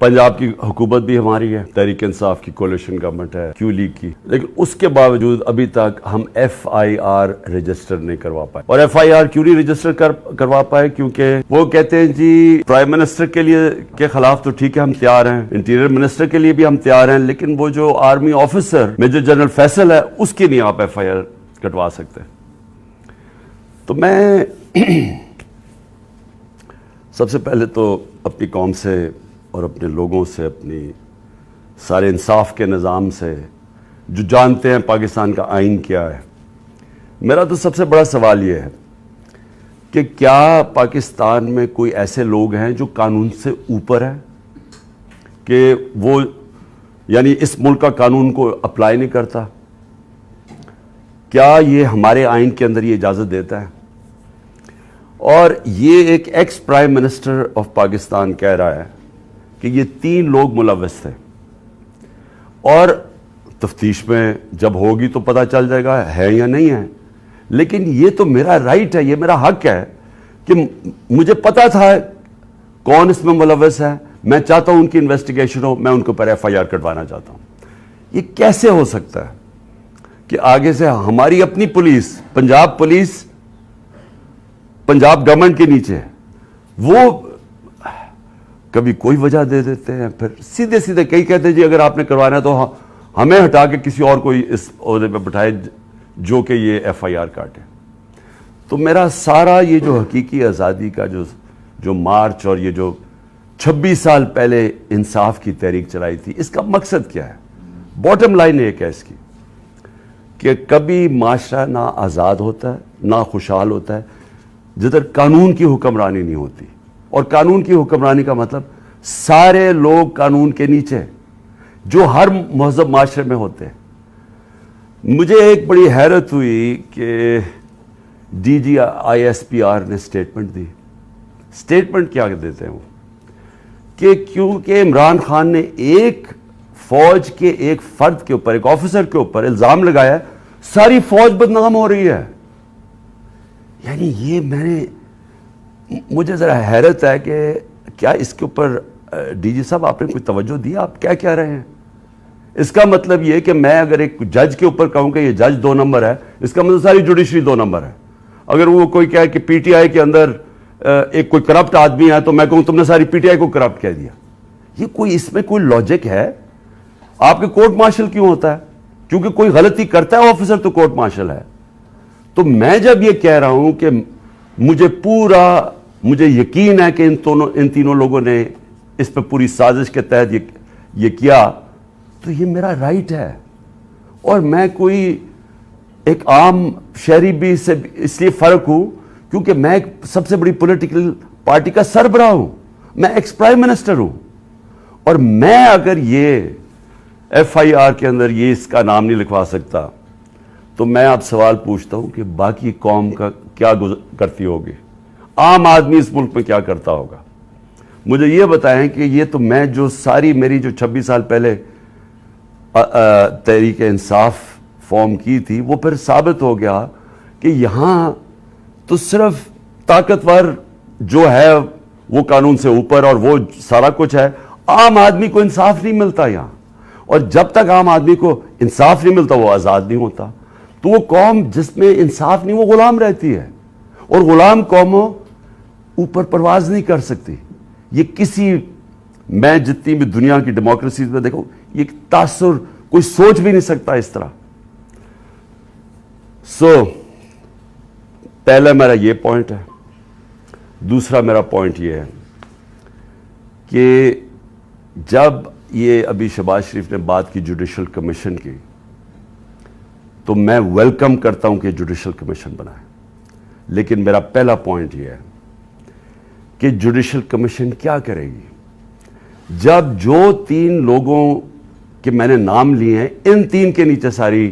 पंजाब की हुकूमत भी हमारी है, तहरीक इंसाफ की कोलिशन गवर्नमेंट है, क्यू लीग की, लेकिन उसके बावजूद अभी तक हम FIR रजिस्टर नहीं करवा पाए। और FIR क्यों नहीं रजिस्टर करवा पाए? क्योंकि वो कहते हैं जी प्राइम मिनिस्टर के खिलाफ तो ठीक है हम तैयार हैं, इंटीरियर मिनिस्टर के लिए भी हम तैयार हैं, लेकिन वो जो army officer major general Faisal है उसके लिए आप FIR कटवा सकते हैं। तो मैं सबसे पहले तो अपनी कौम से और अपने लोगों से, अपनी सारे इंसाफ के निज़ाम से, जो जानते हैं पाकिस्तान का आइन क्या है, मेरा तो सबसे बड़ा सवाल ये है कि क्या पाकिस्तान में कोई ऐसे लोग हैं जो कानून से ऊपर हैं, कि वो यानी इस मुल्क का कानून को अप्लाई नहीं करता? क्या ये हमारे आइन के अंदर ये इजाज़त देता है? और ये एक ex prime minister of Pakistan कह रहा है कि ये 3 लोग मुलव्वस थे, और तफ्तीश में जब होगी तो पता चल जाएगा है या नहीं है। लेकिन ये तो मेरा राइट है, ये मेरा हक है कि मुझे पता था कौन इसमें मुलव्वस है, मैं चाहता हूं उनकी इन्वेस्टिगेशन हो, मैं उनके ऊपर FIR कटवाना चाहता हूं। ये कैसे हो सकता है कि आगे से हमारी अपनी पुलिस, पंजाब गवर्नमेंट के नीचे है, वो कभी कोई वजह दे देते हैं, फिर सीधे सीधे कई कहते हैं जी अगर आपने करवाना है तो हमें हटा के किसी और को इस ओहदे पे बिठाए जो कि ये FIR काटे। तो मेरा सारा ये जो हकीकी आज़ादी का जो मार्च और ये जो 26 साल पहले इंसाफ की तहरीक चलाई थी, इसका मकसद क्या है? बॉटम लाइन एक है इसकी कि कभी माशरा ना आज़ाद होता है ना खुशहाल होता है जिधर कानून की हुक्मरानी नहीं होती। और कानून की हुक्मरानी का मतलब सारे लोग कानून के नीचे जो हर महज़ब माशरे में होते हैं। मुझे एक बड़ी हैरत हुई कि DG ISPR ने स्टेटमेंट दी। स्टेटमेंट क्या देते हैं वो कि क्योंकि इमरान खान ने एक फौज के एक फर्द के ऊपर, एक ऑफिसर के ऊपर इल्जाम लगाया, सारी फौज बदनाम हो रही है। यानी ये मुझे जरा हैरत है कि क्या इसके ऊपर DG साहब आपने कोई तवज्जो दी? आप क्या कह रहे हैं? इसका मतलब ये कि मैं अगर एक जज के ऊपर कहूं कि ये जज 2 नंबर है, इसका मतलब सारी जुडिशरी 2 नंबर है। अगर वो कोई कहे कि PTI के अंदर एक कोई करप्ट आदमी है तो मैं कहूं तुमने सारी PTI को करप्ट कह दिया। ये इसमें कोई लॉजिक है? आपके कोर्ट मार्शल क्यों होता है? क्योंकि कोई गलती करता है ऑफिसर तो कोर्ट मार्शल है। तो मैं जब ये कह रहा हूं कि मुझे यकीन है कि इन तीनों लोगों ने इस पर पूरी साजिश के तहत ये किया, तो ये मेरा राइट है। और मैं कोई एक आम शहरी भी से इसलिए फर्क हूं क्योंकि मैं एक सबसे बड़ी पॉलिटिकल पार्टी का सरबराह हूं, मैं एक्स प्राइम मिनिस्टर हूं। और मैं अगर ये FIR के अंदर ये इसका नाम नहीं लिखवा सकता, तो मैं आप सवाल पूछता हूं कि बाकी कौम का क्या करती होगी, आम आदमी इस मुल्क में क्या करता होगा? मुझे ये बताएं कि ये तो मैं जो सारी मेरी जो 26 साल पहले तहरीक इंसाफ फॉर्म की थी, वो फिर साबित हो गया कि यहां तो सिर्फ ताकतवर जो है वो कानून से ऊपर और वो सारा कुछ है, आम आदमी को इंसाफ नहीं मिलता यहां। और जब तक आम आदमी को इंसाफ नहीं मिलता वो आजाद नहीं होता। तो वो कौम जिसमें इंसाफ नहीं, वो गुलाम रहती है, और गुलाम कौमों ऊपर परवाज नहीं कर सकती। ये मैं जितनी भी दुनिया की डेमोक्रेसी में देखो, ये तासुर कोई सोच भी नहीं सकता इस तरह। पहला मेरा ये पॉइंट है। दूसरा मेरा पॉइंट ये है कि जब ये अभी शहबाज शरीफ ने बात की जुडिशल कमीशन की, तो मैं वेलकम करता हूं कि जुडिशल कमीशन बनाए। लेकिन मेरा पहला पॉइंट यह है कि जुडिशल कमीशन क्या करेगी जब जो 3 लोगों के मैंने नाम लिए हैं, इन 3 के नीचे सारी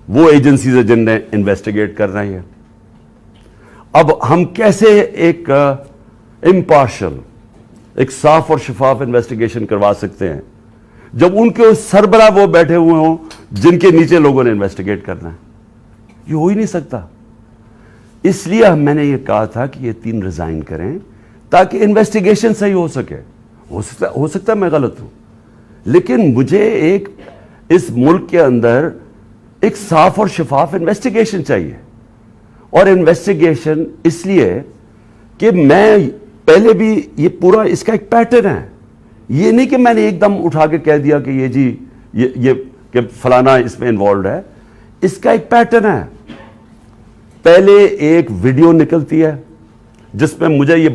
वो एजेंसीज है जिनने इन्वेस्टिगेट कर रही है। अब हम कैसे एक इम्पार्शल, एक साफ और शफाफ इन्वेस्टिगेशन करवा सकते हैं जब उनके सरबराह वो बैठे हुए हों जिनके नीचे लोगों ने इन्वेस्टिगेट करना है? ये हो ही नहीं सकता। इसलिए मैंने ये कहा था कि ये 3 रिजाइन करें ताकि इन्वेस्टिगेशन सही हो सके। हो सकता है मैं गलत हूं, लेकिन मुझे एक इस मुल्क के अंदर एक साफ और शफाफ इन्वेस्टिगेशन चाहिए। और इन्वेस्टिगेशन इसलिए कि मैं पहले भी, ये पूरा इसका एक पैटर्न है, ये नहीं कि मैंने एकदम उठा के कह दिया कि ये जी ये कि फलाना इसमें इन्वॉल्व है। इसका एक पैटर्न है। पहले एक वीडियो निकलती है जिसमें मुझे ये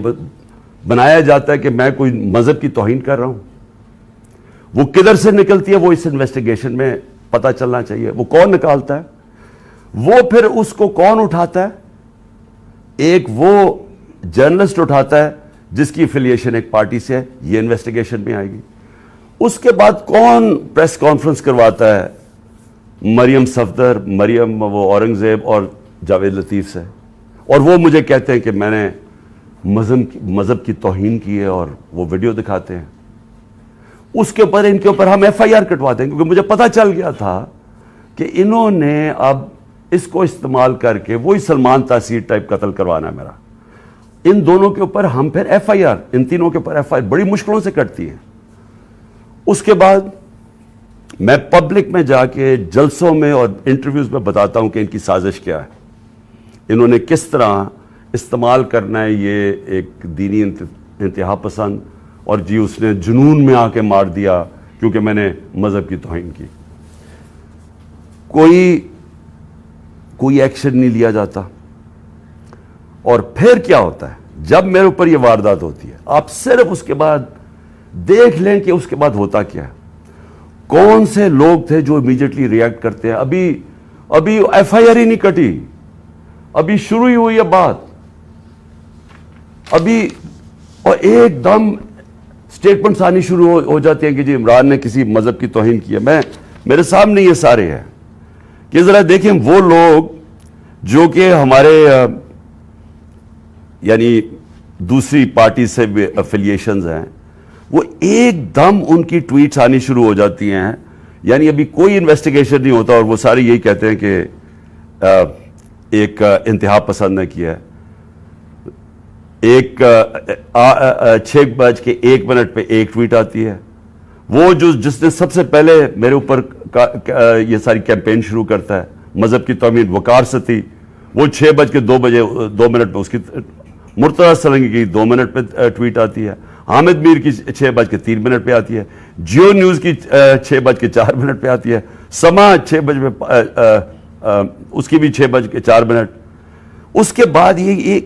बनाया जाता है कि मैं कोई मजहब की तौहीन कर रहा हूं। वो किधर से निकलती है वो इस इन्वेस्टिगेशन में पता चलना चाहिए। वो कौन निकालता है, वो फिर उसको कौन उठाता है? एक वो जर्नलिस्ट उठाता है जिसकी एफिलिएशन एक पार्टी से है, ये इन्वेस्टिगेशन में आएगी। उसके बाद कौन प्रेस कॉन्फ्रेंस करवाता है? मरियम सफदर, मरियम वो औरंगजेब और जावेद लतीफ से, और वो मुझे कहते हैं कि मैंने मजहब की तौहीन की है और वो वीडियो दिखाते हैं। उसके ऊपर इनके ऊपर हम एफआईआर कटवाते हैं, क्योंकि मुझे पता चल गया था कि इन्होंने अब इसको इस्तेमाल करके वही सलमान तासीर टाइप कत्ल करवाना है मेरा। इन दोनों के ऊपर हम फिर एफआईआर, इन तीनों के ऊपर एफआईआर बड़ी मुश्किलों से कटती है। उसके बाद मैं पब्लिक में जाके जलसों में और इंटरव्यूज में बताता हूं कि इनकी साजिश क्या है, इन्होंने किस तरह इस्तेमाल करना है ये एक दीनी इंतहा पसंद, और जी उसने जुनून में आके मार दिया क्योंकि मैंने मजहब की तौहीन की। कोई एक्शन नहीं लिया जाता। और फिर क्या होता है, जब मेरे ऊपर ये वारदात होती है, आप सिर्फ उसके बाद देख लें कि उसके बाद होता क्या है। कौन से लोग थे जो इमीडिएटली रिएक्ट करते हैं। अभी एफआईआर ही नहीं कटी, अभी शुरू ही हुई है बात अभी, और एकदम स्टेटमेंट्स आनी शुरू हो जाती हैं कि जी इमरान ने किसी मजहब की तौहीन की है। मेरे सामने ये सारे हैं कि जरा देखें, वो लोग जो कि हमारे यानी दूसरी पार्टी से एफिलिएशंस हैं, वो एकदम उनकी ट्वीट्स आनी शुरू हो जाती हैं। यानी अभी कोई इन्वेस्टिगेशन नहीं होता और वो सारे यही कहते हैं कि एक इंतहा पसंद ने किया है। एक 6:01 पे एक ट्वीट आती है, वो जिसने सबसे पहले मेरे ऊपर ये सारी कैंपेन शुरू करता है मजहब की तौहीन, वकार सती, वो 6:02 पे उसकी, मुर्तजा सलंगी की 2 मिनट पे ट्वीट आती है, हामिद मीर की 6:03 पे आती है, जियो न्यूज़ की 6:04 पे आती है, समा 6 बजे उसकी भी 6:04। उसके बाद ये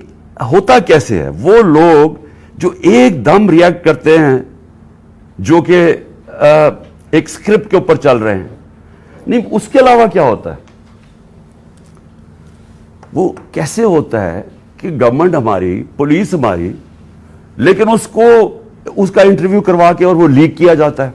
होता कैसे है, वो लोग जो एकदम रिएक्ट करते हैं जो कि एक स्क्रिप्ट के ऊपर चल रहे हैं, नहीं उसके अलावा क्या होता है? वो कैसे होता है कि गवर्नमेंट हमारी, पुलिस हमारी, लेकिन उसका इंटरव्यू करवा के और वो लीक किया जाता है।